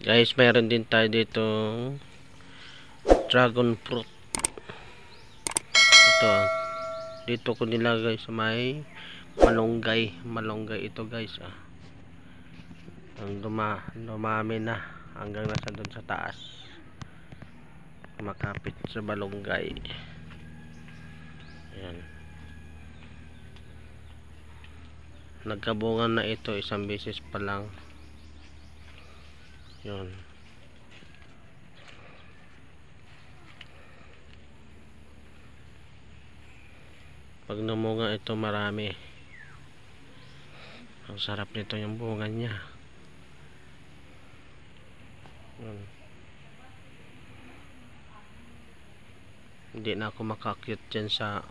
Guys, mayroon din tayo dito dragon fruit. Ito, dito ko nilagay sa may malunggay ito guys. Ang dumami na hanggang nasa doon sa taas, makapit sa malunggay. Ayan, nagkabungan na ito isang beses pa lang. Yun, pag namunga ito marami, ang sarap nito yung bunga niya. Hindi na ako makakyut dyan sa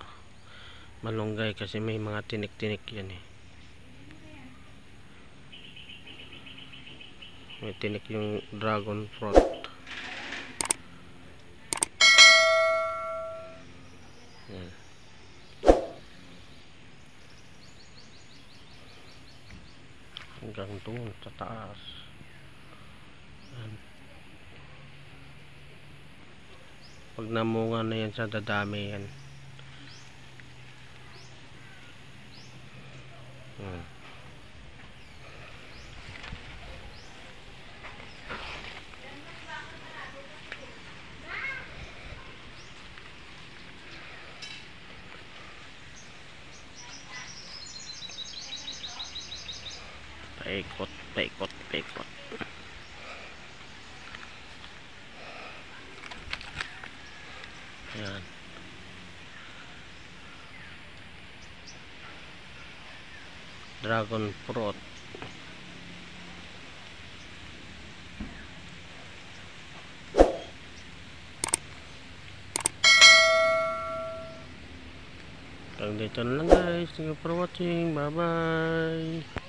malunggay kasi may mga tinik-tinik yan may tinik yung dragon fruit. Yan. Hanggang doon sa taas. Yan. Pag namunga na yan sa dadami yan. Paikot. Yan. Dragon fruit. Hanggang dito na lang guys. Thank you for watching. Bye bye.